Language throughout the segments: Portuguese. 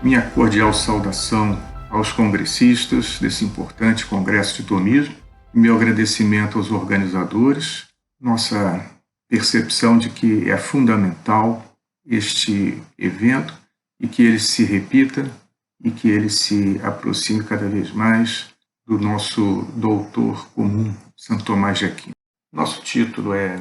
Minha cordial saudação aos congressistas desse importante Congresso de Tomismo, meu agradecimento aos organizadores, nossa percepção de que é fundamental este evento e que ele se repita e que ele se aproxime cada vez mais do nosso doutor comum, Santo Tomás de Aquino. Nosso título é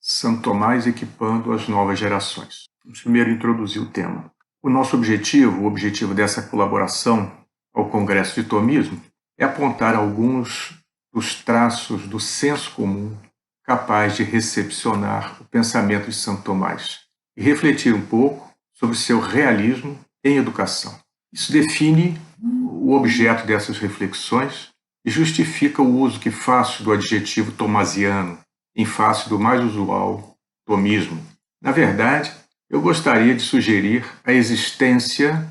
Santo Tomás equipando as novas gerações. Vamos primeiro introduzir o tema. O nosso objetivo, o objetivo dessa colaboração ao Congresso de Tomismo, é apontar alguns dos traços do senso comum capaz de recepcionar o pensamento de Santo Tomás e refletir um pouco sobre seu realismo em educação. Isso define o objeto dessas reflexões e justifica o uso que faço do adjetivo tomasiano em face do mais usual tomismo. Na verdade, eu gostaria de sugerir a existência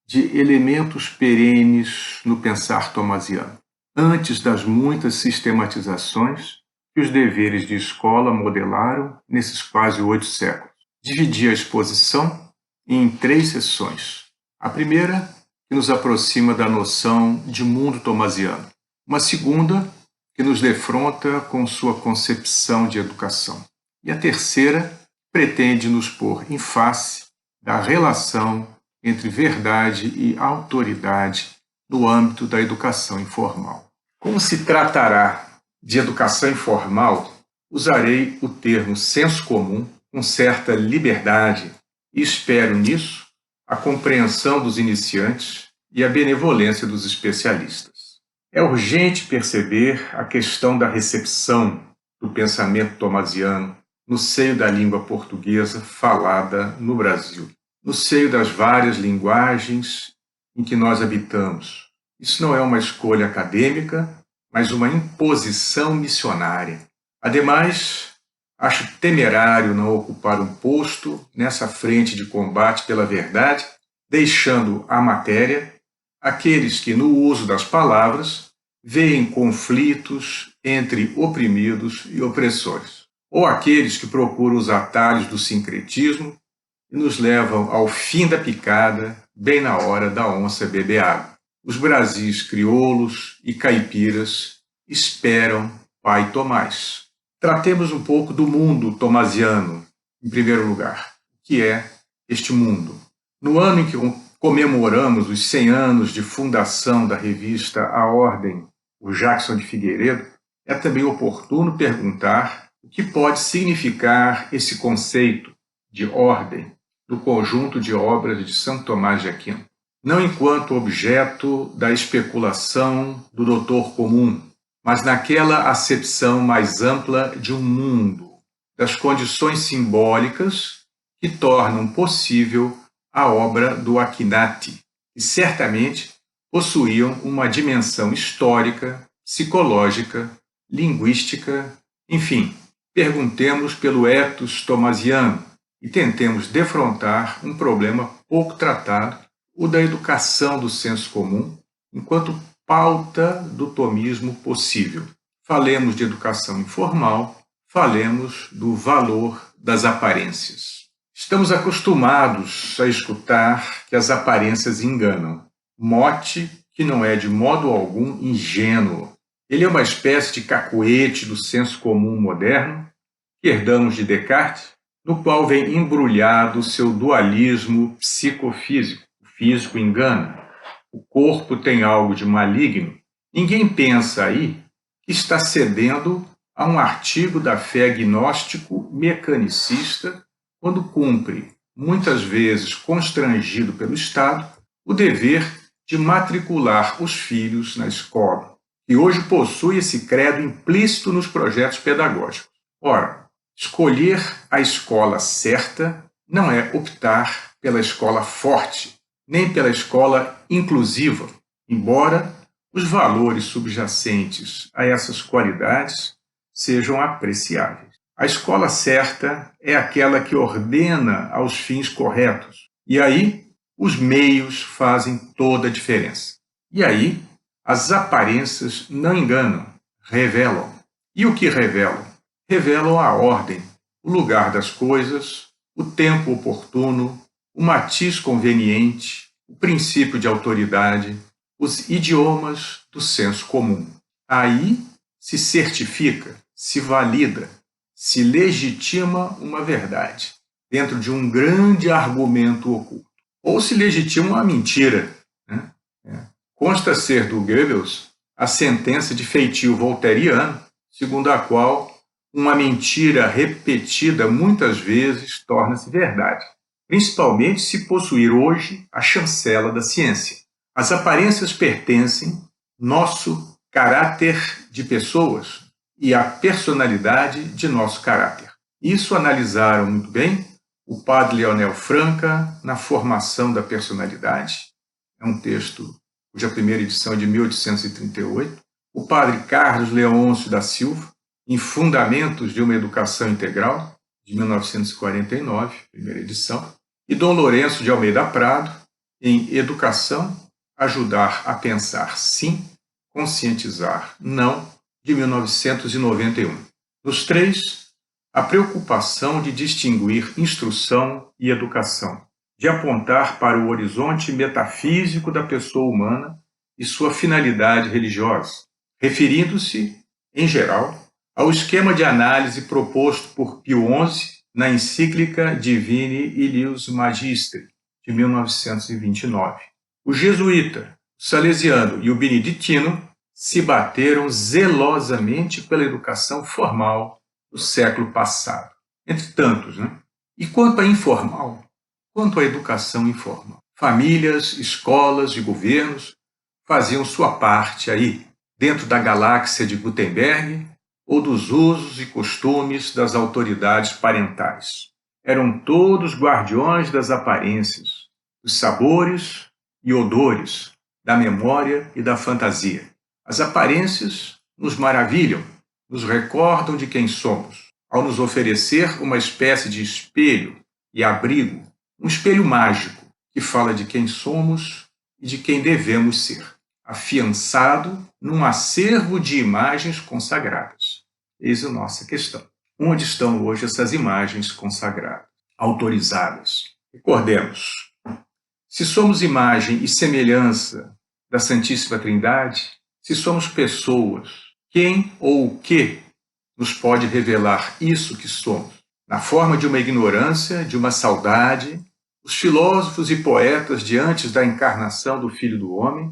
de elementos perenes no pensar tomasiano, antes das muitas sistematizações que os deveres de escola modelaram nesses quase 8 séculos. Dividi a exposição em 3 seções. A primeira, que nos aproxima da noção de mundo tomasiano. Uma segunda, que nos defronta com sua concepção de educação. E a terceira, pretende nos pôr em face da relação entre verdade e autoridade no âmbito da educação informal. Como se tratará de educação informal, usarei o termo senso comum com certa liberdade e espero nisso a compreensão dos iniciantes e a benevolência dos especialistas. É urgente perceber a questão da recepção do pensamento tomasiano no seio da língua portuguesa falada no Brasil, no seio das várias linguagens em que nós habitamos. Isso não é uma escolha acadêmica, mas uma imposição missionária. Ademais, acho temerário não ocupar um posto nessa frente de combate pela verdade, deixando a matéria aqueles que, no uso das palavras, veem conflitos entre oprimidos e opressores, ou aqueles que procuram os atalhos do sincretismo e nos levam ao fim da picada, bem na hora da onça beber água. Os Brasis crioulos e caipiras esperam Pai Tomás. Tratemos um pouco do mundo tomasiano, em primeiro lugar. O que é este mundo? No ano em que comemoramos os 100 anos de fundação da revista A Ordem, o Jackson de Figueiredo, é também oportuno perguntar o que pode significar esse conceito de ordem do conjunto de obras de Santo Tomás de Aquino. Não enquanto objeto da especulação do doutor comum, mas naquela acepção mais ampla de um mundo, das condições simbólicas que tornam possível a obra do Akinati, que certamente possuíam uma dimensão histórica, psicológica, linguística, enfim, perguntemos pelo ethos tomasiano e tentemos defrontar um problema pouco tratado, o da educação do senso comum, enquanto pauta do tomismo possível. Falemos de educação informal, falemos do valor das aparências. Estamos acostumados a escutar que as aparências enganam, mote que não é de modo algum ingênuo. Ele é uma espécie de cacuete do senso comum moderno que herdamos de Descartes, no qual vem embrulhado o seu dualismo psicofísico. O físico engana, o corpo tem algo de maligno. Ninguém pensa aí que está cedendo a um artigo da fé gnóstico-mecanicista quando cumpre, muitas vezes constrangido pelo Estado, o dever de matricular os filhos na escola, que hoje possui esse credo implícito nos projetos pedagógicos. Ora, escolher a escola certa não é optar pela escola forte, nem pela escola inclusiva, embora os valores subjacentes a essas qualidades sejam apreciáveis. A escola certa é aquela que ordena aos fins corretos, e aí os meios fazem toda a diferença. E aí as aparências não enganam, revelam. E o que revelam? Revelam a ordem, o lugar das coisas, o tempo oportuno, o matiz conveniente, o princípio de autoridade, os idiomas do senso comum. Aí se certifica, se valida, se legitima uma verdade, dentro de um grande argumento oculto. Ou se legitima uma mentira, né? Consta ser do Goebbels a sentença de feitio voltairiano, segundo a qual uma mentira repetida muitas vezes torna-se verdade, principalmente se possuir hoje a chancela da ciência. As aparências pertencem nosso caráter de pessoas e a personalidade de nosso caráter. Isso analisaram muito bem o padre Leonel Franca na Formação da Personalidade. É um texto cuja primeira edição é de 1838. O padre Carlos Leôncio da Silva, em Fundamentos de uma Educação Integral, de 1949, primeira edição. E Dom Lourenço de Almeida Prado, em Educação, Ajudar a Pensar Sim, Conscientizar Não, de 1991. Nos três, a preocupação de distinguir instrução e educação, de apontar para o horizonte metafísico da pessoa humana e sua finalidade religiosa, referindo-se, em geral, ao esquema de análise proposto por Pio XI na encíclica Divini Ilius Magistri, de 1929. O jesuíta, o salesiano e o beneditino se bateram zelosamente pela educação formal do século passado, entre tantos, né? E quanto à informal, quanto à educação informal, famílias, escolas e governos faziam sua parte aí, dentro da galáxia de Gutenberg ou dos usos e costumes das autoridades parentais. Eram todos guardiões das aparências, dos sabores e odores, da memória e da fantasia. As aparências nos maravilham, nos recordam de quem somos, ao nos oferecer uma espécie de espelho e abrigo, um espelho mágico que fala de quem somos e de quem devemos ser, afiançado num acervo de imagens consagradas. Eis a nossa questão. Onde estão hoje essas imagens consagradas, autorizadas? Recordemos, se somos imagem e semelhança da Santíssima Trindade, se somos pessoas, quem ou o que nos pode revelar isso que somos? Na forma de uma ignorância, de uma saudade, os filósofos e poetas, diante da encarnação do Filho do Homem,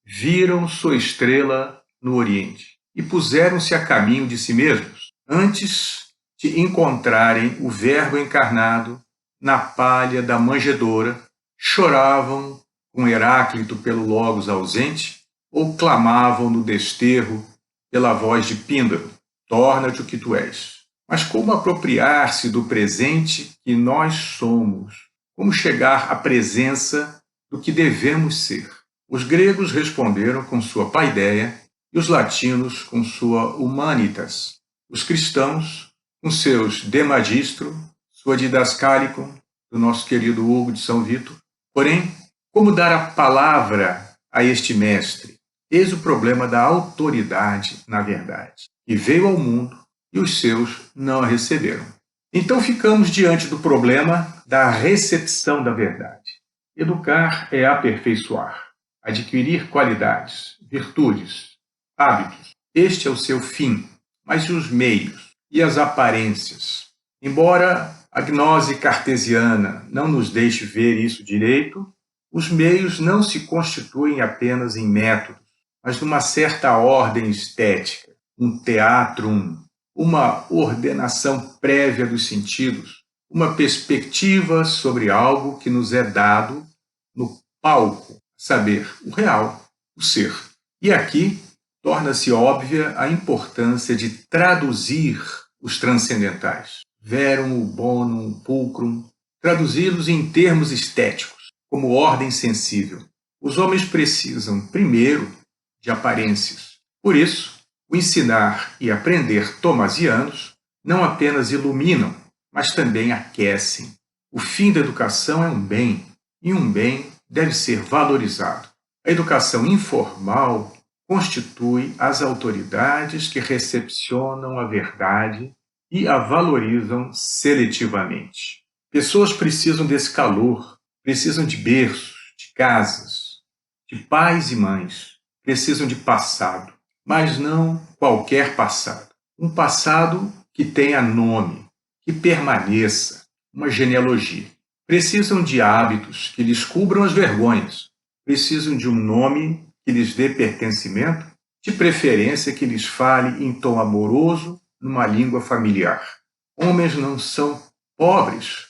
viram sua estrela no Oriente e puseram-se a caminho de si mesmos, antes de encontrarem o Verbo encarnado na palha da manjedoura, choravam com Heráclito pelo Logos ausente ou clamavam no desterro pela voz de Píndaro, torna-te o que tu és. Mas como apropriar-se do presente que nós somos? Como chegar à presença do que devemos ser? Os gregos responderam com sua paideia e os latinos com sua humanitas. Os cristãos com seus de magistro, sua didascalicum, do nosso querido Hugo de São Vito. Porém, como dar a palavra a este mestre? Eis o problema da autoridade, na verdade, que veio ao mundo e os seus não a receberam. Então ficamos diante do problema da recepção da verdade. Educar é aperfeiçoar, adquirir qualidades, virtudes, hábitos. Este é o seu fim, mas e os meios e as aparências? Embora a gnose cartesiana não nos deixe ver isso direito, os meios não se constituem apenas em métodos, mas numa certa ordem estética, um teatrum, uma ordenação prévia dos sentidos, uma perspectiva sobre algo que nos é dado no palco, saber, o real, o ser. E aqui torna-se óbvia a importância de traduzir os transcendentais, verum, bonum, pulcrum, traduzi-los em termos estéticos, como ordem sensível. Os homens precisam, primeiro, de aparências. Por isso, o ensinar e aprender tomasianos não apenas iluminam, mas também aquecem. O fim da educação é um bem, e um bem deve ser valorizado. A educação informal constitui as autoridades que recepcionam a verdade e a valorizam seletivamente. Pessoas precisam desse calor, precisam de berços, de casas, de pais e mães, precisam de passado, mas não qualquer passado. Um passado que tenha nome, que permaneça, uma genealogia. Precisam de hábitos que lhes cubram as vergonhas. Precisam de um nome que lhes dê pertencimento, de preferência que lhes fale em tom amoroso, numa língua familiar. Homens não são pobres,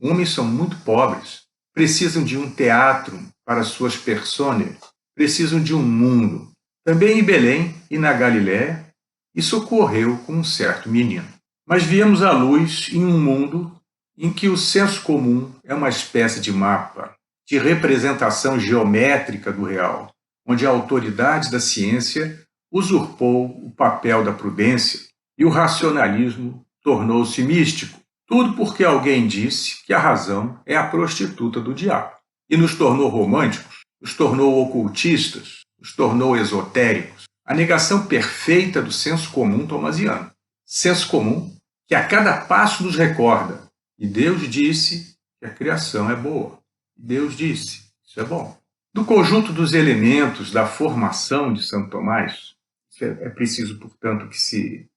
homens são muito pobres. Precisam de um teatro para suas personas, precisam de um mundo. Também em Belém e na Galiléia, isso ocorreu com um certo menino. Mas viemos à luz em um mundo em que o senso comum é uma espécie de mapa, de representação geométrica do real, onde a autoridade da ciência usurpou o papel da prudência e o racionalismo tornou-se místico. Tudo porque alguém disse que a razão é a prostituta do diabo. E nos tornou românticos, nos tornou ocultistas, nos tornou esotéricos. A negação perfeita do senso comum thomasiano. Senso comum que a cada passo nos recorda. E Deus disse que a criação é boa. Deus disse, isso é bom. Do conjunto dos elementos da formação de Santo Tomás, é preciso, portanto, que se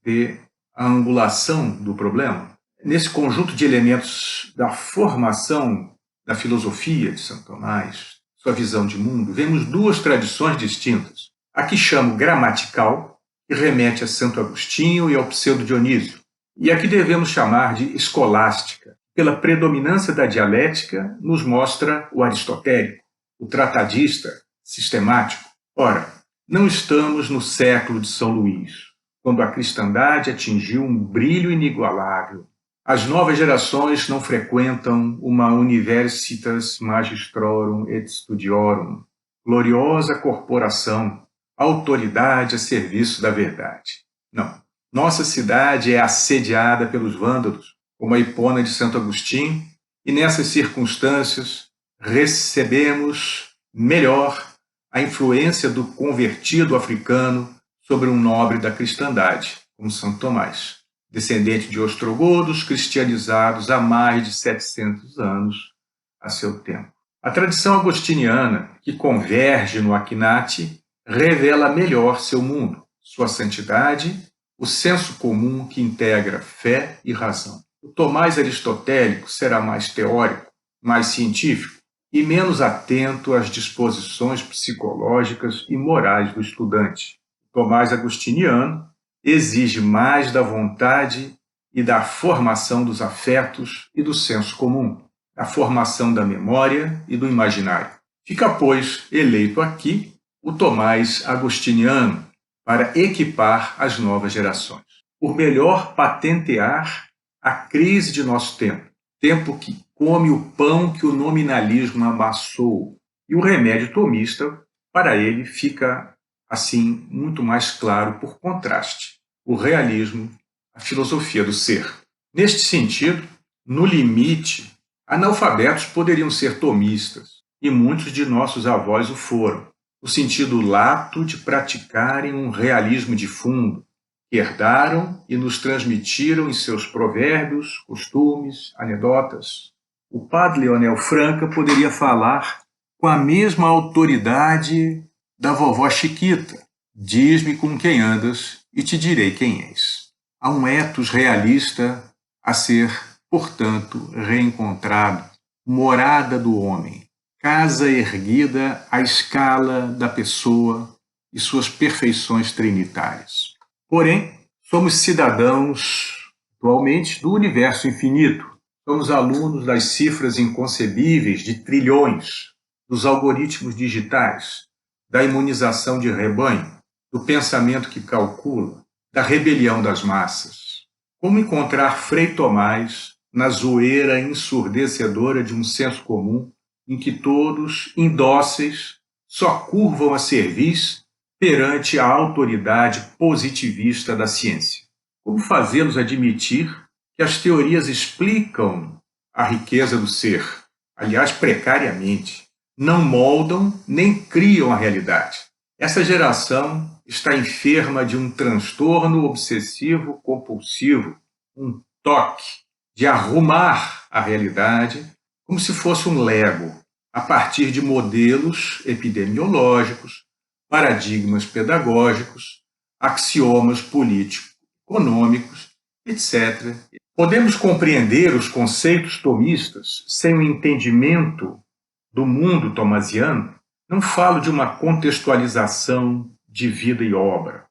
dê a angulação do problema. Nesse conjunto de elementos da formação da filosofia de Santo Tomás, sua visão de mundo, vemos duas tradições distintas. A que chamo gramatical, que remete a Santo Agostinho e ao Pseudo-Dionísio, e a que devemos chamar de escolástica. Pela predominância da dialética, nos mostra o aristotélico, o tratadista, sistemático. Ora, não estamos no século de São Luís, quando a cristandade atingiu um brilho inigualável. As novas gerações não frequentam uma universitas magistrorum et studiorum, gloriosa corporação, autoridade a serviço da verdade. Não. Nossa cidade é assediada pelos vândalos, como a Hipona de Santo Agostinho, e nessas circunstâncias recebemos melhor a influência do convertido africano sobre um nobre da cristandade, como Santo Tomás, descendente de ostrogodos cristianizados há mais de 700 anos a seu tempo. A tradição agostiniana, que converge no Akinati, revela melhor seu mundo, sua santidade, o senso comum que integra fé e razão. O Tomás aristotélico será mais teórico, mais científico e menos atento às disposições psicológicas e morais do estudante. O Tomás agostiniano exige mais da vontade e da formação dos afetos e do senso comum, da formação da memória e do imaginário. Fica, pois, eleito aqui o Tomás agostiniano para equipar as novas gerações, por melhor patentear a crise de nosso tempo, tempo que come o pão que o nominalismo amassou, e o remédio tomista, para ele, fica, assim, muito mais claro por contraste, o realismo, a filosofia do ser. Neste sentido, no limite, analfabetos poderiam ser tomistas, e muitos de nossos avós o foram, no sentido lato de praticarem um realismo de fundo, que herdaram e nos transmitiram em seus provérbios, costumes, anedotas. O padre Leonel Franca poderia falar com a mesma autoridade da vovó Chiquita. Diz-me com quem andas e te direi quem és. Há um ethos realista a ser, portanto, reencontrado, morada do homem, casa erguida à escala da pessoa e suas perfeições trinitárias. Porém, somos cidadãos, atualmente, do universo infinito. Somos alunos das cifras inconcebíveis de trilhões, dos algoritmos digitais, da imunização de rebanho, do pensamento que calcula, da rebelião das massas. Como encontrar Frei Tomás na zoeira ensurdecedora de um senso comum em que todos, indóceis, só curvam a cerviz perante a autoridade positivista da ciência? Como fazê-los admitir que as teorias explicam a riqueza do ser, aliás, precariamente, não moldam nem criam a realidade? Essa geração está enferma de um transtorno obsessivo-compulsivo, um toque de arrumar a realidade como se fosse um lego, a partir de modelos epidemiológicos, paradigmas pedagógicos, axiomas político-econômicos, etc. Podemos compreender os conceitos tomistas sem o entendimento do mundo tomasiano? Não falo de uma contextualização de vida e obra.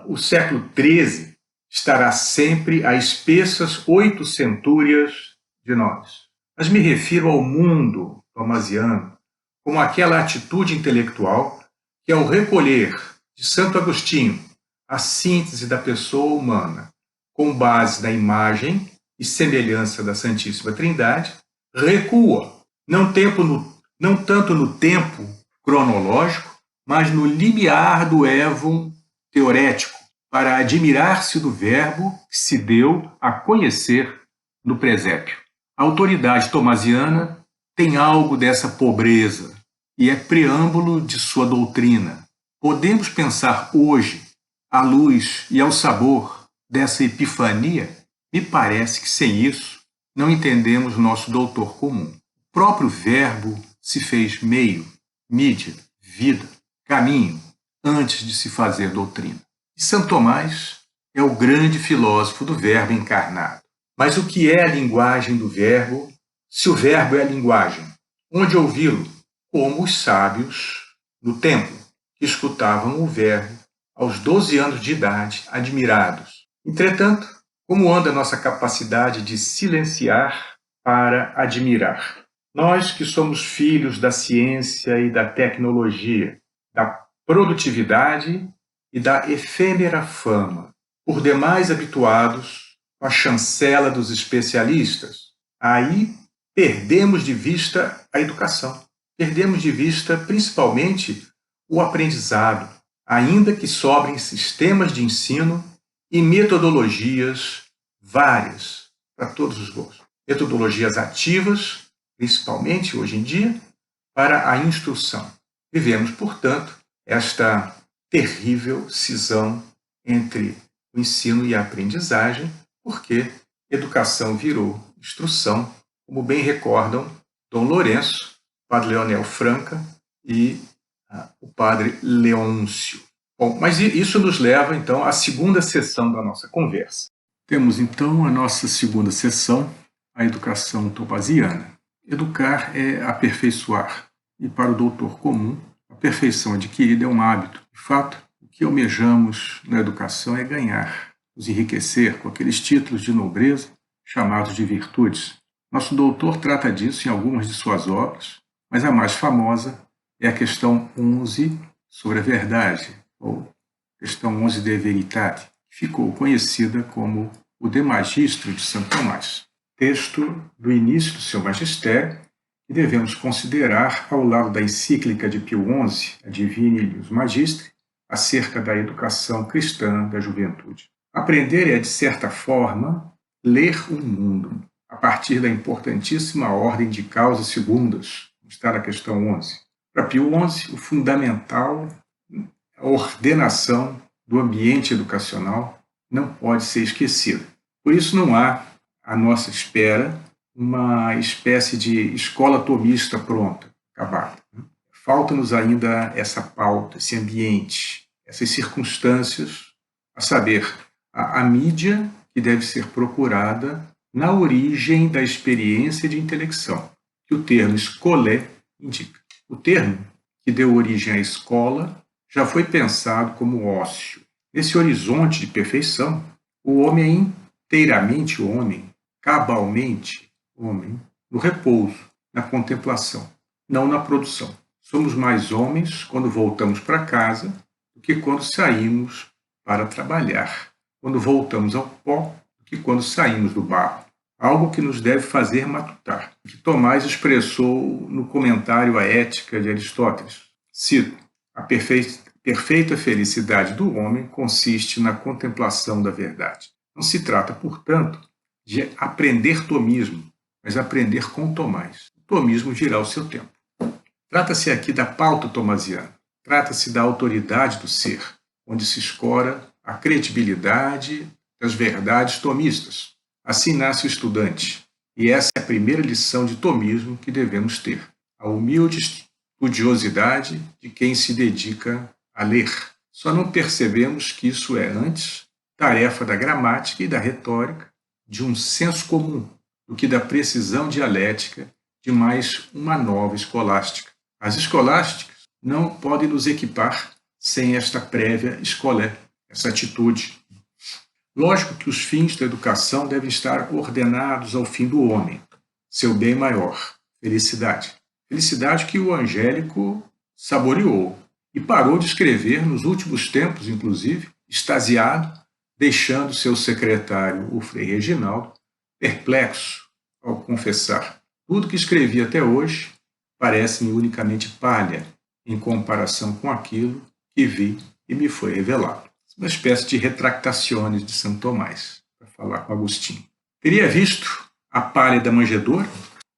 O século XIII estará sempre a espessas 8 centúrias de nós. Mas me refiro ao mundo tomasiano como aquela atitude intelectual que, ao recolher de Santo Agostinho a síntese da pessoa humana com base na imagem e semelhança da Santíssima Trindade, recua, não tanto no tempo cronológico, mas no limiar do évon teorético, para admirar-se do Verbo que se deu a conhecer no presépio. A autoridade tomasiana tem algo dessa pobreza e é preâmbulo de sua doutrina. Podemos pensar hoje, à luz e ao sabor dessa epifania? Me parece que sem isso não entendemos nosso doutor comum. O próprio Verbo se fez meio, mídia, vida, caminho, antes de se fazer doutrina. E São Tomás é o grande filósofo do Verbo encarnado. Mas o que é a linguagem do Verbo, se o Verbo é a linguagem? Onde ouvi-lo? Como os sábios no templo, que escutavam o Verbo aos 12 anos de idade, admirados. Entretanto, como anda a nossa capacidade de silenciar para admirar? Nós que somos filhos da ciência e da tecnologia, da produtividade e da efêmera fama, por demais habituados com a chancela dos especialistas, aí perdemos de vista a educação. Perdemos de vista principalmente o aprendizado, ainda que sobrem sistemas de ensino e metodologias várias para todos os gostos. Metodologias ativas, principalmente hoje em dia, para a instrução. Vivemos, portanto, esta terrível cisão entre o ensino e a aprendizagem, porque educação virou instrução, como bem recordam Dom Lourenço, Padre Leonel Franca e o Padre Leôncio. Bom, mas isso nos leva, então, à segunda sessão da nossa conversa. Temos, então, a nossa segunda sessão, a educação tomasiana. Educar é aperfeiçoar, e para o doutor comum, a perfeição adquirida é um hábito. De fato, o que almejamos na educação é ganhar, nos enriquecer com aqueles títulos de nobreza chamados de virtudes. Nosso doutor trata disso em algumas de suas obras, mas a mais famosa é a questão 11 sobre a verdade, ou questão 11 de veritate, que ficou conhecida como o De Magistro de Santo Tomás, texto do início do seu magistério, que devemos considerar ao lado da encíclica de Pio XI, a Divini Ius Magistri, acerca da educação cristã da juventude. Aprender é, de certa forma, ler o mundo, a partir da importantíssima ordem de causas segundas, está na questão 11. Para Pio XI, o fundamental, a ordenação do ambiente educacional, não pode ser esquecida. Por isso não há, à nossa espera, uma espécie de escola tomista pronta, acabada. Falta-nos ainda essa pauta, esse ambiente, essas circunstâncias, a saber, a mídia que deve ser procurada na origem da experiência de intelecção, que o termo escolé indica. O termo que deu origem à escola já foi pensado como ócio. Nesse horizonte de perfeição, o homem é inteiramente homem, cabalmente homem, no repouso, na contemplação, não na produção. Somos mais homens quando voltamos para casa do que quando saímos para trabalhar, quando voltamos ao pó do que quando saímos do barro. Algo que nos deve fazer matutar, que Tomás expressou no comentário à Ética de Aristóteles. Cito: a perfeita felicidade do homem consiste na contemplação da verdade. Não se trata, portanto, de aprender tomismo, mas aprender com Tomás. O tomismo virá ao seu tempo. Trata-se aqui da pauta tomasiana. Trata-se da autoridade do ser, onde se escora a credibilidade das verdades tomistas. Assim nasce o estudante, e essa é a primeira lição de tomismo que devemos ter. a humilde estudiosidade de quem se dedica a ler. Só não percebemos que isso é, antes, tarefa da gramática e da retórica, de um senso comum, do que da precisão dialética de mais uma nova escolástica. As escolásticas não podem nos equipar sem esta prévia escolé, essa atitude. Lógico que os fins da educação devem estar ordenados ao fim do homem, seu bem maior, felicidade. Felicidade que o Angélico saboreou e parou de escrever nos últimos tempos, inclusive, extasiado, deixando seu secretário, o Frei Reginaldo, perplexo ao confessar: tudo que escrevi até hoje parece-me unicamente palha em comparação com aquilo que vi e me foi revelado. Uma espécie de retractações de Santo Tomás, para falar com Agostinho. Teria visto a palha da manjedoura?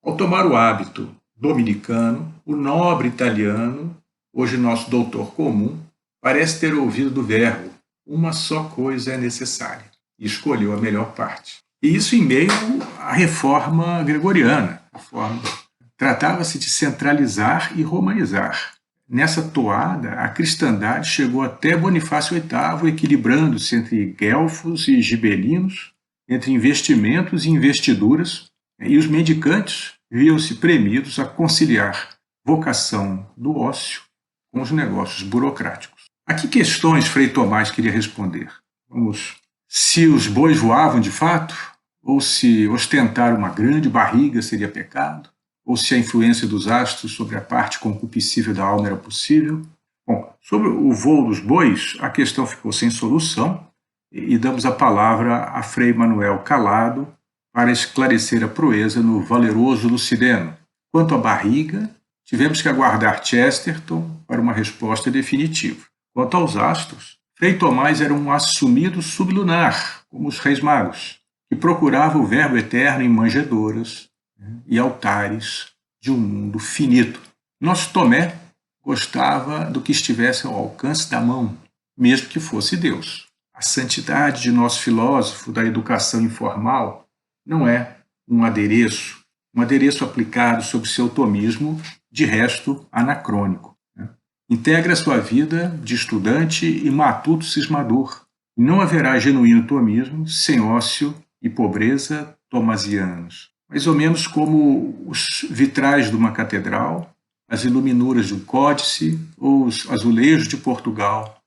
Ao tomar o hábito dominicano, o nobre italiano, hoje nosso doutor comum, parece ter ouvido do verbo: uma só coisa é necessária, e escolheu a melhor parte. E isso em meio à reforma gregoriana. Tratava-se de centralizar e romanizar. Nessa toada, a cristandade chegou até Bonifácio VIII, equilibrando-se entre guelfos e gibelinos, entre investimentos e investiduras, e os mendicantes viam-se premidos a conciliar vocação do ócio com os negócios burocráticos. A que questões Frei Tomás queria responder? Se os bois voavam de fato? Ou se ostentar uma grande barriga seria pecado? Ou se a influência dos astros sobre a parte concupiscível da alma era possível? Bom, sobre o voo dos bois, a questão ficou sem solução e damos a palavra a Frei Manuel Calado para esclarecer a proeza no valeroso Lucideno. Quanto à barriga, tivemos que aguardar Chesterton para uma resposta definitiva. Quanto aos astros, Frei Tomás era um assumido sublunar, como os reis magos, que procurava o verbo eterno em manjedouras e altares de um mundo finito. Nosso Tomé gostava do que estivesse ao alcance da mão, mesmo que fosse Deus. A santidade de nosso filósofo da educação informal não é um adereço aplicado sob seu tomismo, de resto anacrônico. Integra sua vida de estudante e matuto cismador, e não haverá genuíno tomismo sem ócio e pobreza tomasianos. Mais ou menos como os vitrais de uma catedral, as iluminuras de um códice ou os azulejos de Portugal.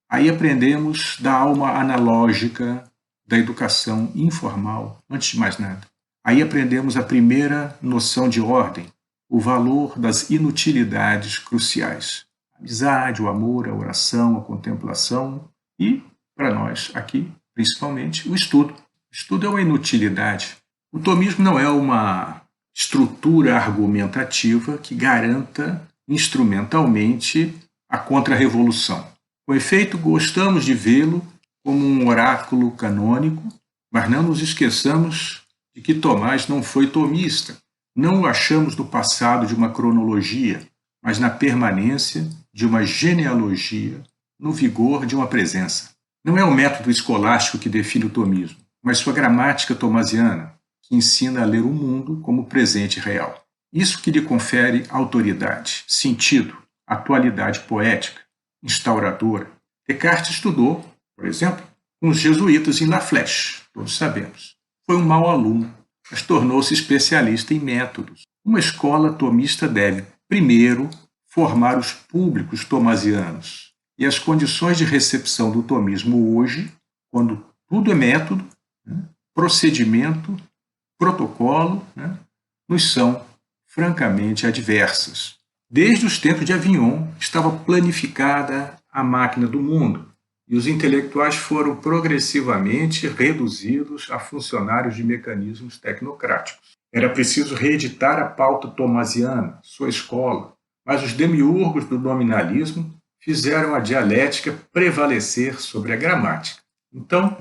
Aí aprendemos da alma analógica da educação informal, antes de mais nada. Aí aprendemos a primeira noção de ordem, o valor das inutilidades cruciais. A amizade, o amor, a oração, a contemplação e, para nós aqui, principalmente, o estudo. O estudo é uma inutilidade. O tomismo não é uma estrutura argumentativa que garanta instrumentalmente a contra-revolução. Com efeito, gostamos de vê-lo como um oráculo canônico, mas não nos esqueçamos de que Tomás não foi tomista. Não o achamos no passado de uma cronologia, mas na permanência de uma genealogia, no vigor de uma presença. Não é o método escolástico que define o tomismo, mas sua gramática tomasiana, que ensina a ler o mundo como presente real. Isso que lhe confere autoridade, sentido, atualidade poética, instauradora. Descartes estudou, por exemplo, com os jesuítas em La Flèche, todos sabemos. Foi um mau aluno, mas tornou-se especialista em métodos. Uma escola tomista deve, primeiro, formar os públicos tomasianos. E as condições de recepção do tomismo hoje, quando tudo é método, procedimento, protocolo, nos são francamente adversas. Desde os tempos de Avignon estava planificada a máquina do mundo e os intelectuais foram progressivamente reduzidos a funcionários de mecanismos tecnocráticos. Era preciso reeditar a pauta tomasiana, sua escola, mas os demiurgos do nominalismo fizeram a dialética prevalecer sobre a gramática. Então,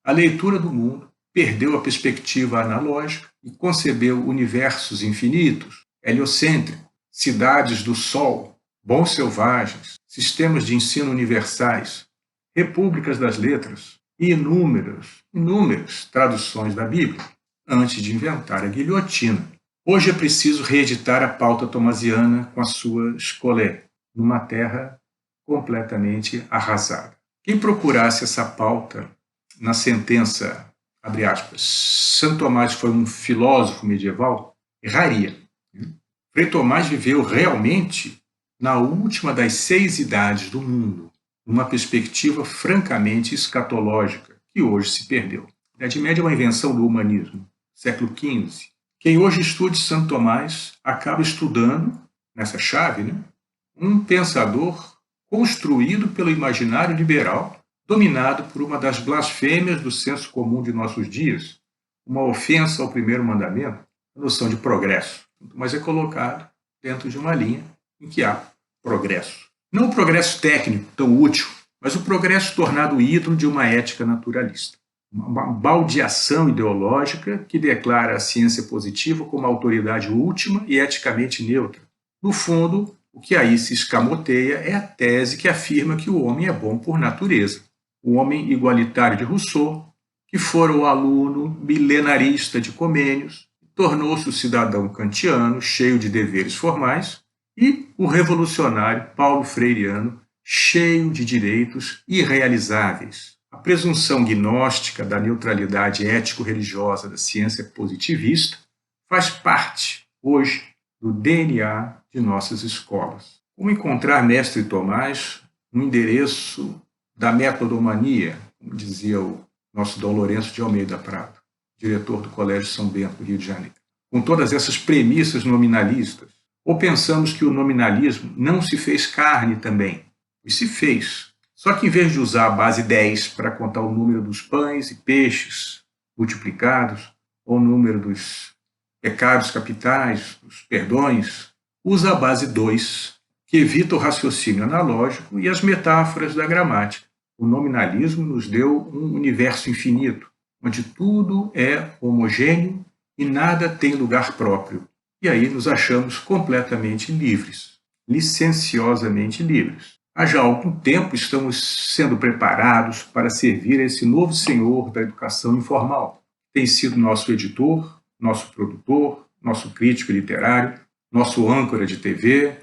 a leitura do mundo perdeu a perspectiva analógica e concebeu universos infinitos, heliocêntricos, cidades do sol, bons selvagens, sistemas de ensino universais, repúblicas das letras e inúmeras traduções da Bíblia, antes de inventar a guilhotina. Hoje é preciso reeditar a pauta tomasiana com a sua escolé, numa terra completamente arrasada. Quem procurasse essa pauta na sentença, abre aspas, Santo Tomás foi um filósofo medieval, erraria. Frei Tomás viveu realmente na última das 6 idades do mundo, numa perspectiva francamente escatológica, que hoje se perdeu. A Idade Média é uma invenção do humanismo, século XV. Quem hoje estude Santo Tomás acaba estudando, nessa chave, um pensador construído pelo imaginário liberal, dominado por uma das blasfêmias do senso comum de nossos dias, uma ofensa ao primeiro mandamento, a noção de progresso. Mas é colocado dentro de uma linha em que há progresso. Não o progresso técnico tão útil, mas o progresso tornado ídolo de uma ética naturalista. Uma baldeação ideológica que declara a ciência positiva como autoridade última e eticamente neutra. No fundo, o que aí se escamoteia é a tese que afirma que o homem é bom por natureza. O homem igualitário de Rousseau, que fora o aluno milenarista de Comênios, tornou-se o cidadão kantiano, cheio de deveres formais, e o revolucionário Paulo Freireano, cheio de direitos irrealizáveis. A presunção gnóstica da neutralidade ético-religiosa da ciência positivista faz parte, hoje, do DNA de nossas escolas. Como encontrar Mestre Tomás no endereço da metodomania, como dizia o nosso Dom Lourenço de Almeida Prado, diretor do Colégio São Bento do Rio de Janeiro. Com todas essas premissas nominalistas, ou pensamos que o nominalismo não se fez carne também? E se fez. Só que em vez de usar a base 10 para contar o número dos pães e peixes multiplicados, ou o número dos pecados capitais, dos perdões, usa a base 2, que evita o raciocínio analógico e as metáforas da gramática. O nominalismo nos deu um universo infinito, onde tudo é homogêneo e nada tem lugar próprio. E aí nos achamos completamente livres, licenciosamente livres. Há já algum tempo estamos sendo preparados para servir a esse novo senhor da educação informal. Tem sido nosso editor, nosso produtor, nosso crítico literário, nosso âncora de TV,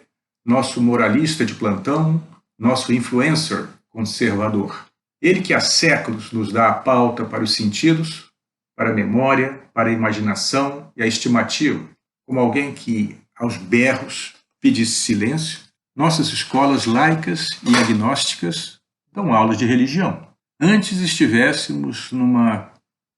nosso moralista de plantão, nosso influencer conservador. Ele que há séculos nos dá a pauta para os sentidos, para a memória, para a imaginação e a estimativa, como alguém que, aos berros, pedisse silêncio. Nossas escolas laicas e agnósticas dão aulas de religião. Antes estivéssemos numa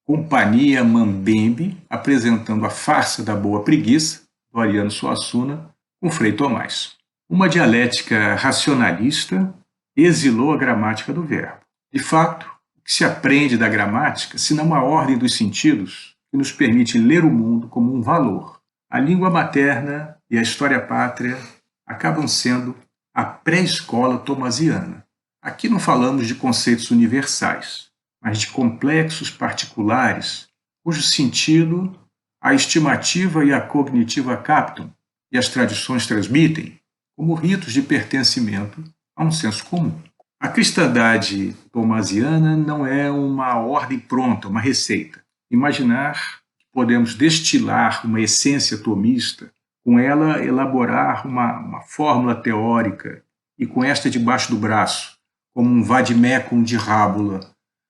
companhia mambembe apresentando a farsa da boa preguiça, do Ariano Suassuna, com Frei Tomás. Uma dialética racionalista exilou a gramática do verbo. De fato, o que se aprende da gramática, senão a ordem dos sentidos, que nos permite ler o mundo como um valor. A língua materna e a história pátria acabam sendo a pré-escola tomasiana. Aqui não falamos de conceitos universais, mas de complexos particulares, cujo sentido a estimativa e a cognitiva captam e as tradições transmitem, como ritos de pertencimento a um senso comum. A cristandade tomasiana não é uma ordem pronta, uma receita. Imaginar que podemos destilar uma essência tomista, com ela elaborar uma fórmula teórica e com esta debaixo do braço, como um vade-mecum de rábula,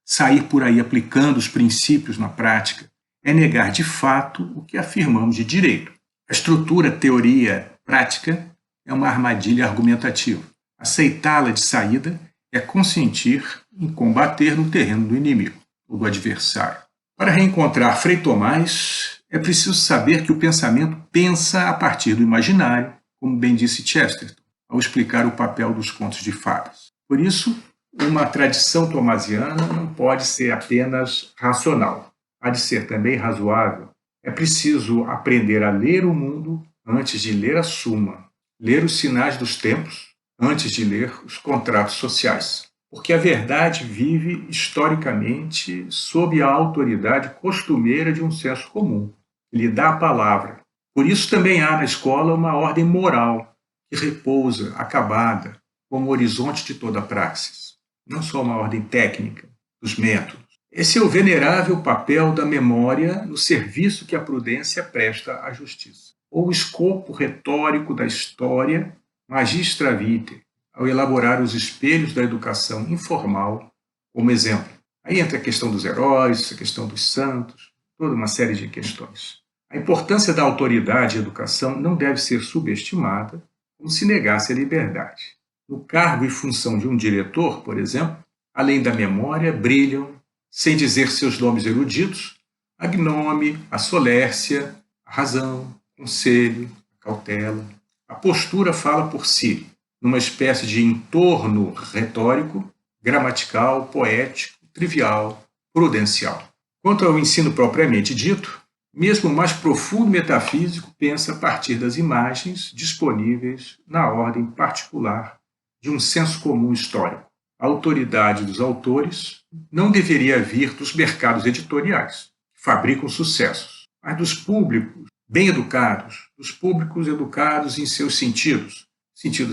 sair por aí aplicando os princípios na prática, é negar de fato o que afirmamos de direito. A estrutura teoria-prática é uma armadilha argumentativa. Aceitá-la de saída é consentir em combater no terreno do inimigo, ou do adversário. Para reencontrar Frei Tomás, é preciso saber que o pensamento pensa a partir do imaginário, como bem disse Chesterton, ao explicar o papel dos contos de fadas. Por isso, uma tradição tomasiana não pode ser apenas racional, há de ser também razoável. É preciso aprender a ler o mundo antes de ler a Suma, ler os sinais dos tempos antes de ler os contratos sociais. Porque a verdade vive historicamente sob a autoridade costumeira de um senso comum, que lhe dá a palavra. Por isso também há na escola uma ordem moral que repousa, acabada, como horizonte de toda a praxis. Não só uma ordem técnica, dos métodos, Esse é o venerável papel da memória no serviço que a prudência presta à justiça, ou o escopo retórico da história magistra vitae, ao elaborar os espelhos da educação informal como exemplo. Aí entra a questão dos heróis, a questão dos santos, toda uma série de questões. A importância da autoridade e educação não deve ser subestimada, como se negasse a liberdade. No cargo e função de um diretor, por exemplo, além da memória, brilham, sem dizer seus nomes eruditos, a gnome, a solércia, a razão, o conselho, a cautela. A postura fala por si, numa espécie de entorno retórico, gramatical, poético, trivial, prudencial. Quanto ao ensino propriamente dito, mesmo o mais profundo metafísico pensa a partir das imagens disponíveis na ordem particular de um senso comum histórico. A autoridade dos autores não deveria vir dos mercados editoriais, que fabricam sucessos, mas dos públicos bem educados, dos públicos educados em seus sentidos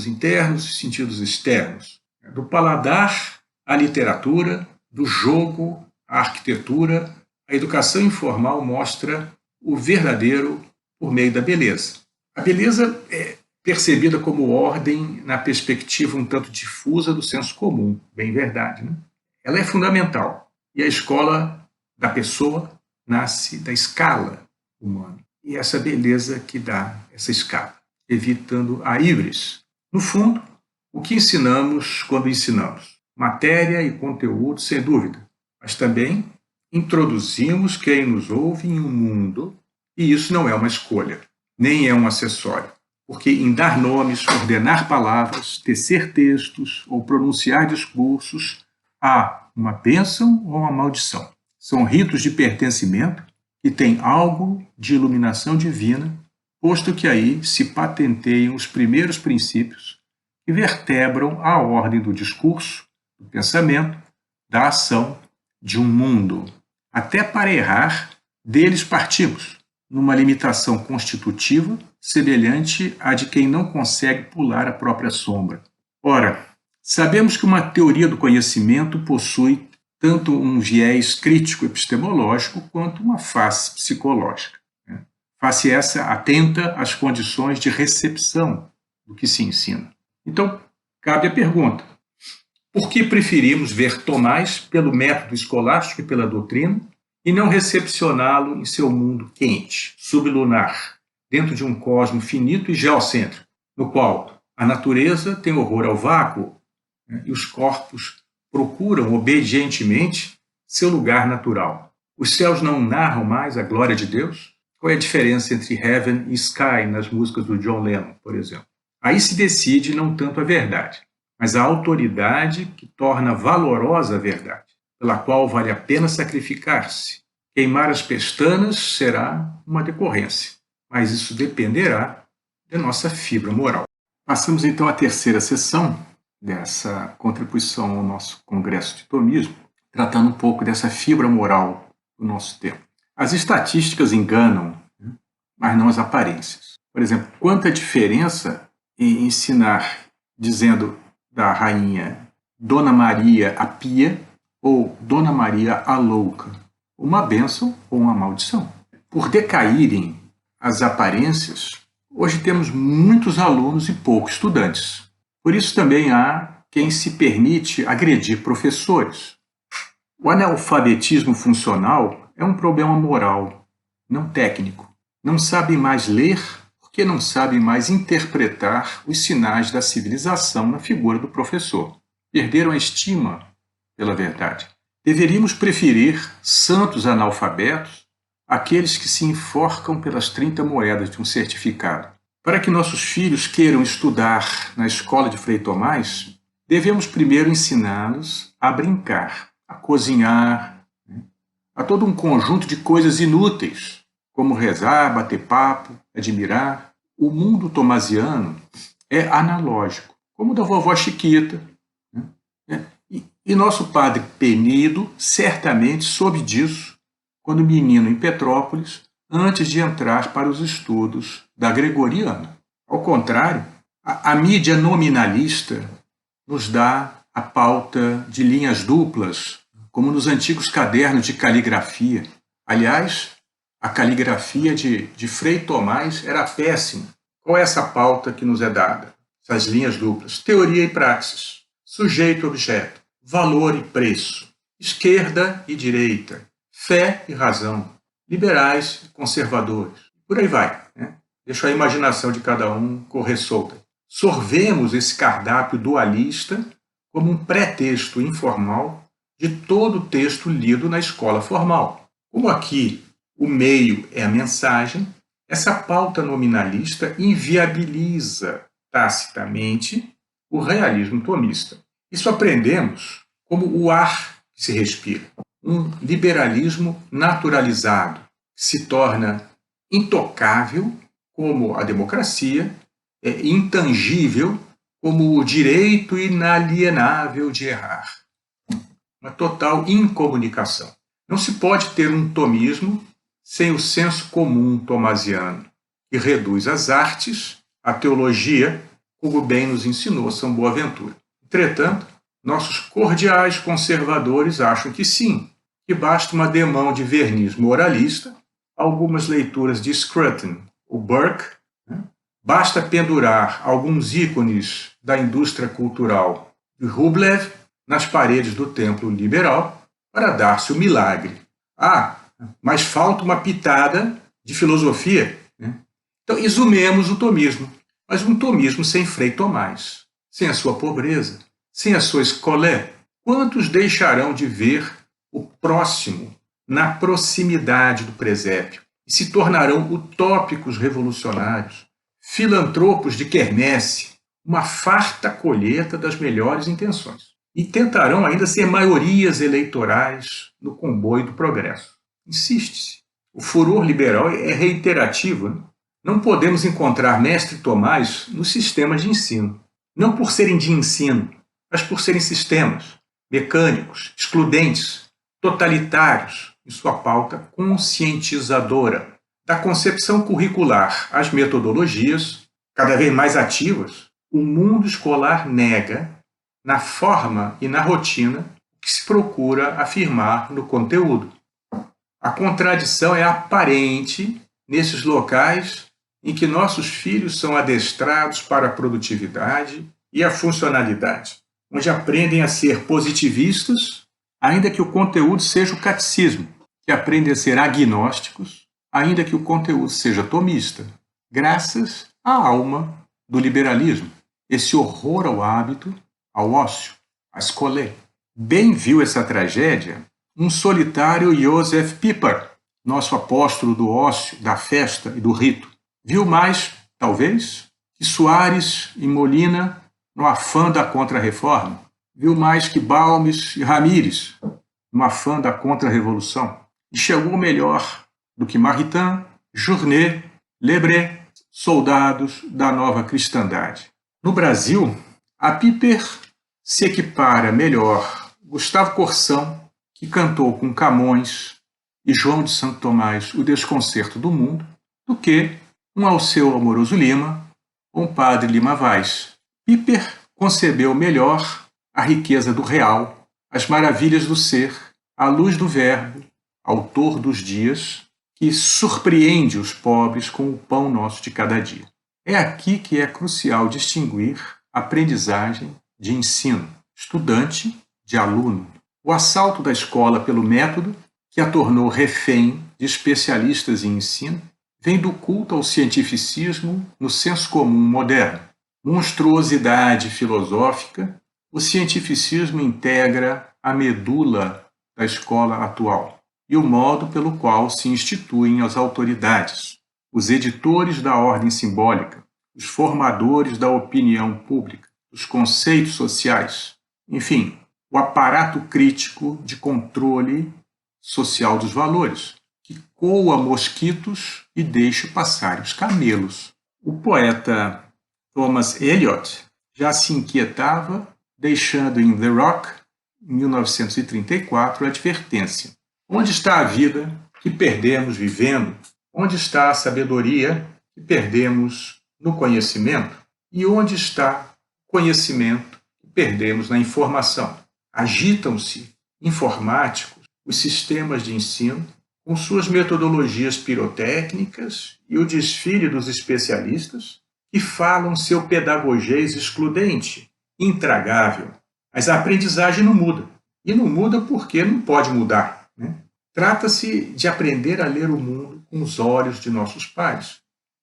internos e sentidos externos, do paladar à literatura, do jogo à arquitetura. A educação informal mostra o verdadeiro por meio da beleza. A beleza é percebida como ordem na perspectiva um tanto difusa do senso comum, bem verdade, né? Ela é fundamental. E a escola da pessoa nasce da escala humana. E essa beleza que dá essa escala, evitando a híbris. No fundo, o que ensinamos quando ensinamos? Matéria e conteúdo, sem dúvida, mas também introduzimos quem nos ouve em um mundo, e isso não é uma escolha, nem é um acessório, porque em dar nomes, ordenar palavras, tecer textos ou pronunciar discursos, há uma bênção ou uma maldição. São ritos de pertencimento que têm algo de iluminação divina, posto que aí se patenteiam os primeiros princípios que vertebram a ordem do discurso, do pensamento, da ação, de um mundo. Até para errar, deles partimos, numa limitação constitutiva semelhante à de quem não consegue pular a própria sombra. Ora, sabemos que uma teoria do conhecimento possui tanto um viés crítico-epistemológico quanto uma face psicológica. Face essa atenta às condições de recepção do que se ensina. Então, cabe a pergunta: por que preferimos ver Tomás pelo método escolástico e pela doutrina e não recepcioná-lo em seu mundo quente, sublunar, dentro de um cosmo finito e geocêntrico, no qual a natureza tem horror ao vácuo, né, e os corpos procuram obedientemente seu lugar natural? Os céus não narram mais a glória de Deus? Qual é a diferença entre heaven e sky nas músicas do John Lennon, por exemplo? Aí se decide não tanto a verdade, mas a autoridade que torna valorosa a verdade, pela qual vale a pena sacrificar-se. Queimar as pestanas será uma decorrência, mas isso dependerá da nossa fibra moral. Passamos então à terceira sessão dessa contribuição ao nosso Congresso de Tomismo, tratando um pouco dessa fibra moral do nosso tempo. As estatísticas enganam, mas não as aparências. Por exemplo, quanta diferença em ensinar dizendo da rainha Dona Maria a Pia ou Dona Maria a Louca, uma bênção ou uma maldição. Por decaírem as aparências, hoje temos muitos alunos e poucos estudantes. Por isso também há quem se permite agredir professores. O analfabetismo funcional é um problema moral, não técnico. Não sabem mais ler porque não sabem mais interpretar os sinais da civilização na figura do professor. Perderam a estima pela verdade. Deveríamos preferir santos analfabetos àqueles que se enforcam pelas 30 moedas de um certificado. Para que nossos filhos queiram estudar na escola de Frei Tomás, devemos primeiro ensiná-los a brincar, a cozinhar, a todo um conjunto de coisas inúteis, como rezar, bater papo, admirar. O mundo tomasiano é analógico, como o da vovó Chiquita. E nosso padre Penido certamente soube disso quando menino em Petrópolis, antes de entrar para os estudos da Gregoriana. Ao contrário, a mídia nominalista nos dá a pauta de linhas duplas, como nos antigos cadernos de caligrafia. Aliás, a caligrafia de Frei Tomás era péssima. Qual é essa pauta que nos é dada? Essas linhas duplas. Teoria e praxis. Sujeito e objeto. Valor e preço. Esquerda e direita. Fé e razão. Liberais e conservadores. Por aí vai, né? Deixa a imaginação de cada um correr solta. Sorvemos esse cardápio dualista como um pré-texto informal de todo o texto lido na escola formal. Como aqui o meio é a mensagem, essa pauta nominalista inviabiliza tacitamente o realismo tomista. Isso aprendemos como o ar que se respira. Um liberalismo naturalizado, que se torna intocável como a democracia, é intangível como o direito inalienável de errar. Uma total incomunicação. Não se pode ter um tomismo sem o senso comum tomasiano, que reduz as artes à teologia, como bem nos ensinou São Boaventura. Entretanto, nossos cordiais conservadores acham que sim, que basta uma demão de verniz moralista, algumas leituras de Scruton ou Burke, né? Basta pendurar alguns ícones da indústria cultural de Rublev nas paredes do templo liberal para dar-se o milagre. Mas falta uma pitada de filosofia, né? Então, exumemos o tomismo, mas um tomismo sem Frei Tomás, sem a sua pobreza, sem a sua escolé. Quantos deixarão de ver o próximo na proximidade do presépio e se tornarão utópicos revolucionários, filantropos de quermesse, uma farta colheita das melhores intenções, e tentarão ainda ser maiorias eleitorais no comboio do progresso? Insiste-se. O furor liberal é reiterativo, né? Não podemos encontrar mestre Tomás nos sistemas de ensino, não por serem de ensino, mas por serem sistemas mecânicos, excludentes, totalitários em sua pauta conscientizadora. Da concepção curricular às metodologias, cada vez mais ativas, o mundo escolar nega, na forma e na rotina, o que se procura afirmar no conteúdo. A contradição é aparente nesses locais em que nossos filhos são adestrados para a produtividade e a funcionalidade, onde aprendem a ser positivistas, ainda que o conteúdo seja o catecismo, que aprendem a ser agnósticos, ainda que o conteúdo seja tomista, graças à alma do liberalismo, esse horror ao hábito, ao ócio, à escolé. Bem viu essa tragédia um solitário Joseph Pieper, nosso apóstolo do ócio, da festa e do rito. Viu mais, talvez, que Soares e Molina no afã da contra-reforma. Viu mais que Balmes e Ramírez no afã da contra-revolução. E chegou melhor do que Maritain, Journet, Lebré, soldados da nova cristandade. No Brasil, a Pieper se equipara melhor Gustavo Corsão, que cantou com Camões e João de Santo Tomás o Desconcerto do Mundo, do que um Alceu Amoroso Lima ou um Padre Lima Vaz. Pieper concebeu melhor a riqueza do real, as maravilhas do ser, a luz do verbo, autor dos dias, que surpreende os pobres com o pão nosso de cada dia. É aqui que é crucial distinguir aprendizagem de ensino, estudante de aluno. O assalto da escola pelo método, que a tornou refém de especialistas em ensino, vem do culto ao cientificismo no senso comum moderno. Monstruosidade filosófica, o cientificismo integra a medula da escola atual e o modo pelo qual se instituem as autoridades, os editores da ordem simbólica, os formadores da opinião pública, os conceitos sociais, enfim, o aparato crítico de controle social dos valores, que coa mosquitos e deixa passar os camelos. O poeta Thomas Eliot já se inquietava, deixando em The Rock, em 1934, a advertência: onde está a vida que perdemos vivendo? Onde está a sabedoria que perdemos no conhecimento? E onde está o conhecimento que perdemos na informação? Agitam-se informáticos, os sistemas de ensino, com suas metodologias pirotécnicas e o desfile dos especialistas, que falam seu pedagogês excludente, intragável. Mas a aprendizagem não muda. E não muda porque não pode mudar, né? Trata-se de aprender a ler o mundo com os olhos de nossos pais,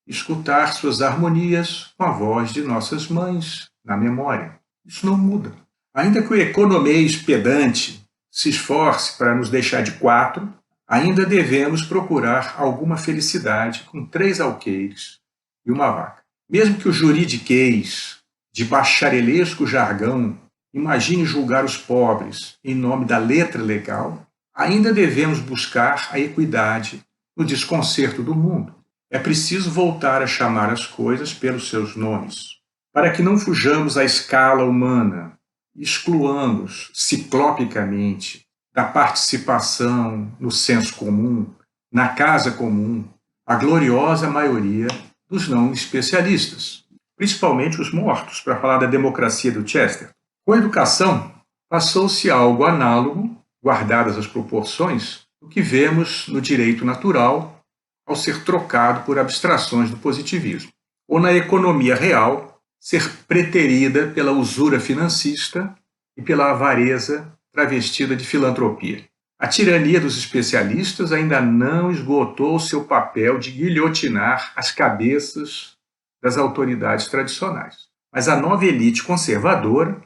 escutar suas harmonias com a voz de nossas mães, na memória. Isso não muda. Ainda que o economês pedante se esforce para nos deixar de quatro, ainda devemos procurar alguma felicidade com 3 alqueires e uma vaca. Mesmo que o juridiquês, de bacharelesco jargão, imagine julgar os pobres em nome da letra legal, ainda devemos buscar a equidade no desconcerto do mundo. É preciso voltar a chamar as coisas pelos seus nomes, para que não fujamos à escala humana, excluamos ciclopicamente da participação no senso comum, na casa comum, a gloriosa maioria dos não especialistas, principalmente os mortos, para falar da democracia do Chester. Com a educação, passou-se algo análogo, guardadas as proporções, do que vemos no direito natural ao ser trocado por abstrações do positivismo, ou na economia real ser preterida pela usura financista e pela avareza travestida de filantropia. A tirania dos especialistas ainda não esgotou seu papel de guilhotinar as cabeças das autoridades tradicionais. Mas a nova elite conservadora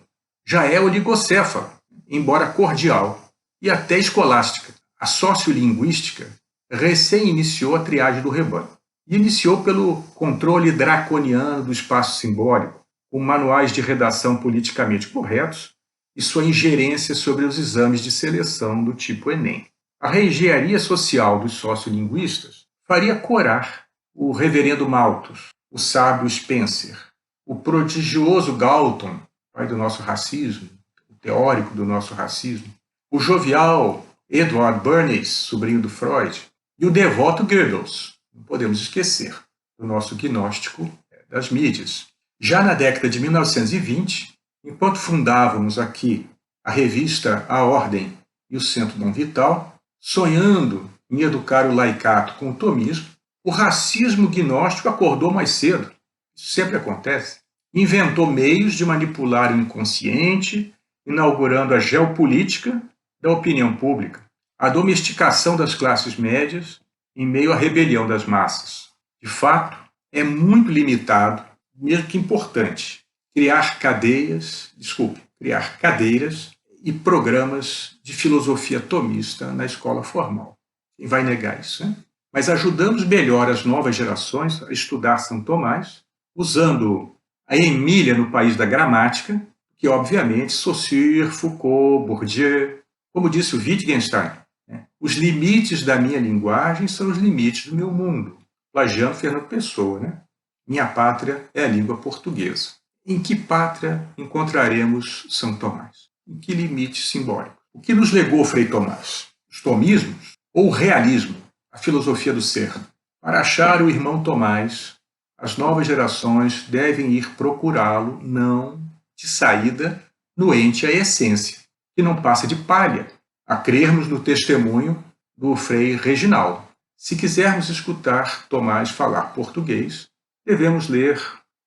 já é oligocéfala, embora cordial, e até escolástica. A sociolinguística recém iniciou a triagem do rebanho. E iniciou pelo controle draconiano do espaço simbólico, com manuais de redação politicamente corretos e sua ingerência sobre os exames de seleção do tipo Enem. A reengenharia social dos sociolinguistas faria corar o reverendo Malthus, o sábio Spencer, o prodigioso Galton, pai do nosso racismo, o teórico do nosso racismo, o jovial Edward Bernays, sobrinho do Freud, e o devoto Goebbels, não podemos esquecer, do nosso gnóstico das mídias. Já na década de 1920, enquanto fundávamos aqui a revista A Ordem e o Centro Dom Vital, sonhando em educar o laicato com o tomismo, o racismo gnóstico acordou mais cedo. Isso sempre acontece. Inventou meios de manipular o inconsciente, inaugurando a geopolítica da opinião pública, a domesticação das classes médias em meio à rebelião das massas. De fato, é muito limitado, mesmo que importante, criar cadeiras e programas de filosofia tomista na escola formal. Quem vai negar isso, né? Mas ajudamos melhor as novas gerações a estudar São Tomás, usando a Emília no país da gramática, que obviamente Saussure, Foucault, Bourdieu, como disse o Wittgenstein, né? Os limites da minha linguagem são os limites do meu mundo. Plagiando Fernando Pessoa, né? Minha pátria é a língua portuguesa. Em que pátria encontraremos São Tomás? Em que limite simbólico? O que nos legou Frei Tomás? Os tomismos ou o realismo, a filosofia do ser? Para achar o irmão Tomás, as novas gerações devem ir procurá-lo, não de saída, no ente à essência, que não passa de palha, a crermos no testemunho do Frei Reginaldo. Se quisermos escutar Tomás falar português, devemos ler,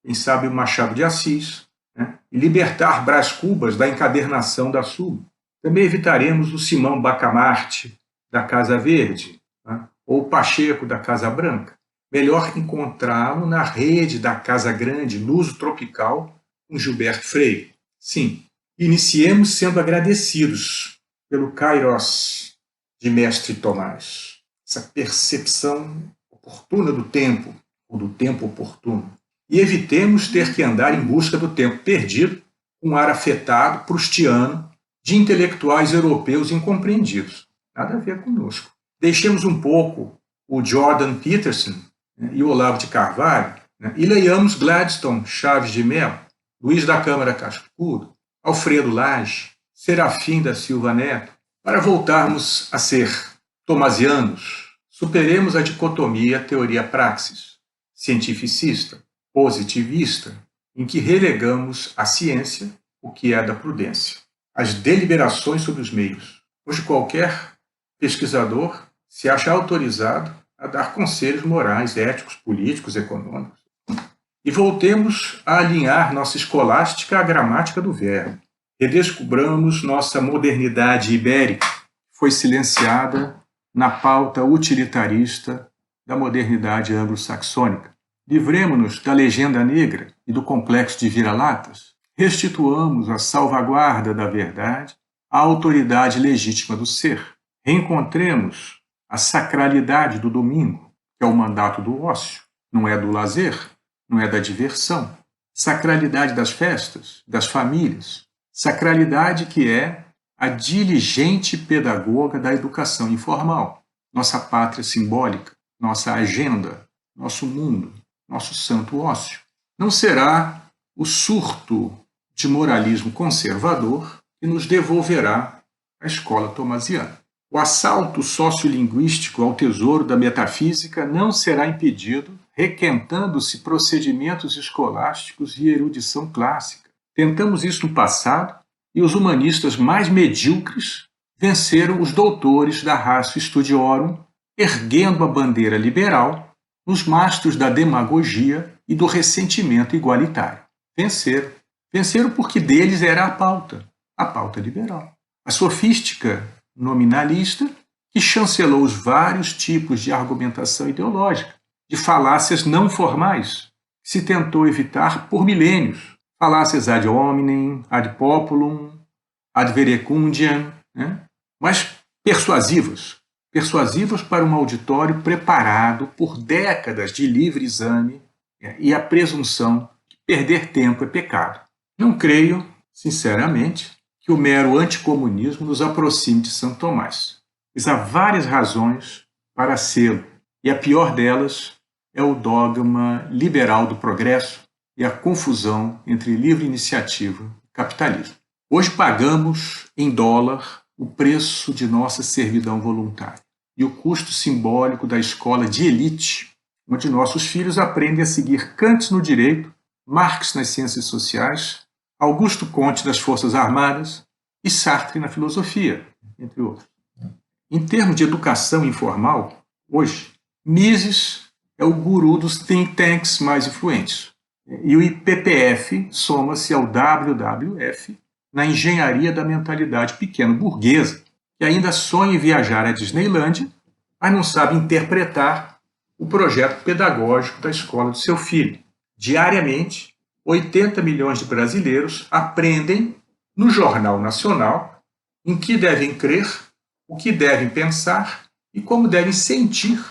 quem sabe, o Machado de Assis, né? E libertar Brás Cubas da encadernação da Sul. Também evitaremos o Simão Bacamarte, da Casa Verde, né? Ou o Pacheco, da Casa Branca. Melhor encontrá-lo na rede da Casa Grande, Luso Tropical, com Gilberto Freire. Sim, iniciemos sendo agradecidos pelo Kairos de Mestre Tomás. Essa percepção oportuna do tempo, ou do tempo oportuno. E evitemos ter que andar em busca do tempo perdido, com um ar afetado, proustiano, de intelectuais europeus incompreendidos. Nada a ver conosco. Deixemos um pouco o Jordan Peterson, né, e o Olavo de Carvalho, né, e leiamos Gladstone Chaves de Mello, Luiz da Câmara Cascudo, Alfredo Lage, Serafim da Silva Neto, para voltarmos a ser tomasianos. Superemos a dicotomia teoria-praxis, cientificista, positivista, em que relegamos à ciência o que é da prudência, as deliberações sobre os meios, Hoje qualquer pesquisador se acha autorizado a dar conselhos morais, éticos, políticos, econômicos. E voltemos a alinhar nossa escolástica à gramática do verbo. Redescobramos nossa modernidade ibérica, que foi silenciada na pauta utilitarista da modernidade anglo-saxônica. Livremo-nos da legenda negra e do complexo de vira-latas. Restituamos a salvaguarda da verdade à autoridade legítima do ser. Reencontremos a sacralidade do domingo, que é o mandato do ócio, não é do lazer, não é da diversão. Sacralidade das festas, das famílias. Sacralidade que é a diligente pedagoga da educação informal. Nossa pátria simbólica, nossa agenda, nosso mundo, nosso santo ócio. Não será o surto de moralismo conservador que nos devolverá à escola tomasiana. O assalto sociolinguístico ao tesouro da metafísica não será impedido requentando-se procedimentos escolásticos e erudição clássica. Tentamos isso no passado e os humanistas mais medíocres venceram os doutores da ratio studiorum, erguendo a bandeira liberal nos mastros da demagogia e do ressentimento igualitário. Venceram. Venceram porque deles era a pauta liberal. A sofística nominalista que chancelou os vários tipos de argumentação ideológica, de falácias não formais, que se tentou evitar por milênios. Falácias ad hominem, ad populum, ad verecundiam, mas persuasivas para um auditório preparado por décadas de livre exame e a presunção de perder tempo é pecado. Não creio, sinceramente, que o mero anticomunismo nos aproxime de Santo Tomás. Mas há várias razões para sê-lo, e a pior delas é o dogma liberal do progresso e a confusão entre livre iniciativa e capitalismo. Hoje pagamos em dólar o preço de nossa servidão voluntária e o custo simbólico da escola de elite, onde nossos filhos aprendem a seguir Kant no direito, Marx nas ciências sociais, Augusto Comte nas forças armadas e Sartre na filosofia, entre outros. Em termos de educação informal, hoje, Mises é o guru dos think tanks mais influentes. E o IPPF soma-se ao WWF na engenharia da mentalidade pequeno-burguesa, que ainda sonha em viajar à Disneylândia, mas não sabe interpretar o projeto pedagógico da escola do seu filho. Diariamente, 80 milhões de brasileiros aprendem no Jornal Nacional em que devem crer, o que devem pensar e como devem sentir.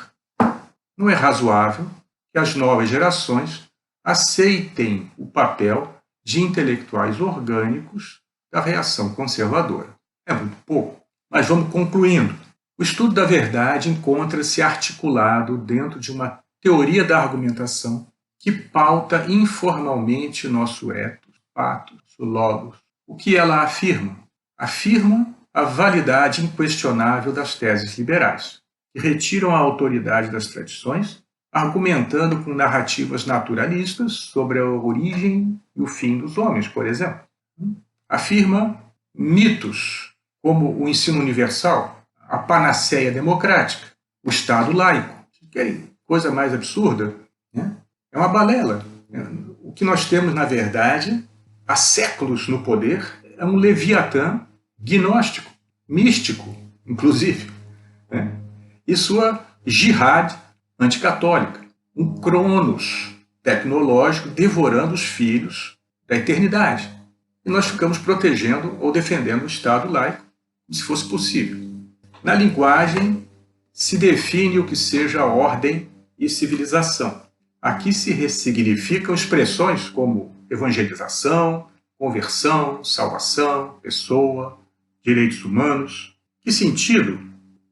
Não é razoável que as novas gerações aceitem o papel de intelectuais orgânicos da reação conservadora. É muito pouco. Mas vamos concluindo. O estudo da verdade encontra-se articulado dentro de uma teoria da argumentação que pauta informalmente nosso ethos, pathos, logos. O que ela afirma? Afirma a validade inquestionável das teses liberais, que retiram a autoridade das tradições, argumentando com narrativas naturalistas sobre a origem e o fim dos homens, por exemplo. Afirma mitos como o ensino universal, a panaceia democrática, o Estado laico. Que coisa mais absurda, né? É uma balela. O que nós temos, na verdade, há séculos no poder, é um leviatã gnóstico, místico, inclusive, né? E sua jihad anticatólica, um Cronos tecnológico devorando os filhos da eternidade. E nós ficamos protegendo ou defendendo o Estado laico, como se fosse possível. Na linguagem, se define o que seja ordem e civilização. Aqui se ressignificam expressões como evangelização, conversão, salvação, pessoa, direitos humanos. Que sentido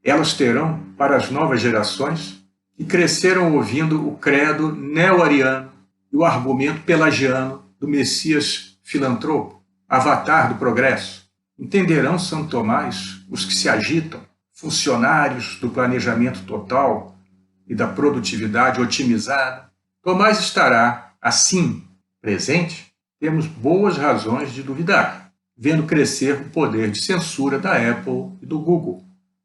elas terão para as novas gerações que cresceram ouvindo o credo neo-ariano e o argumento pelagiano do Messias filantropo, avatar do progresso? Entenderão Santo Tomás os que se agitam, funcionários do planejamento total e da produtividade otimizada? Tomás estará, assim, presente? Temos boas razões de duvidar. vendo crescer o poder de censura da Apple e do Google,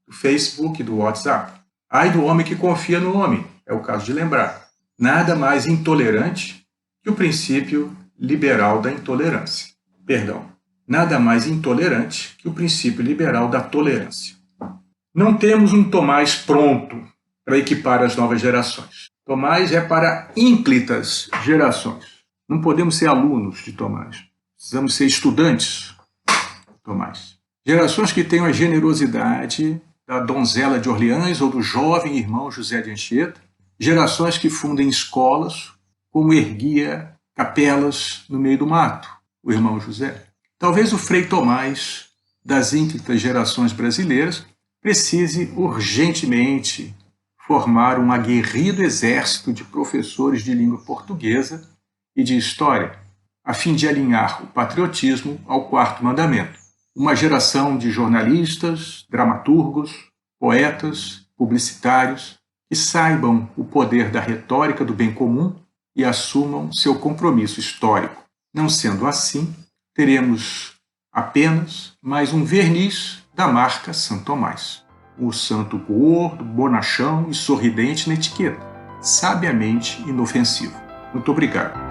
do Facebook e do WhatsApp. Ai do homem que confia no homem, é o caso de lembrar. Nada mais intolerante que o princípio liberal da intolerância. Perdão, nada mais intolerante que o princípio liberal da tolerância. Não temos um Tomás pronto para equipar as novas gerações. Tomás é para ínclitas gerações. Não podemos ser alunos de Tomás. Precisamos ser estudantes de Tomás. Gerações que tenham a generosidade da donzela de Orleans ou do jovem irmão José de Anchieta. Gerações que fundem escolas, como erguia capelas no meio do mato, o irmão José. Talvez o Frei Tomás das ínclitas gerações brasileiras precise urgentemente formar um aguerrido exército de professores de língua portuguesa e de história, a fim de alinhar o patriotismo ao quarto mandamento. Uma geração de jornalistas, dramaturgos, poetas, publicitários, que saibam o poder da retórica do bem comum e assumam seu compromisso histórico. Não sendo assim, teremos apenas mais um verniz da marca Santo Tomás. O santo gordo, bonachão e sorridente na etiqueta, sabiamente inofensivo. Muito obrigado.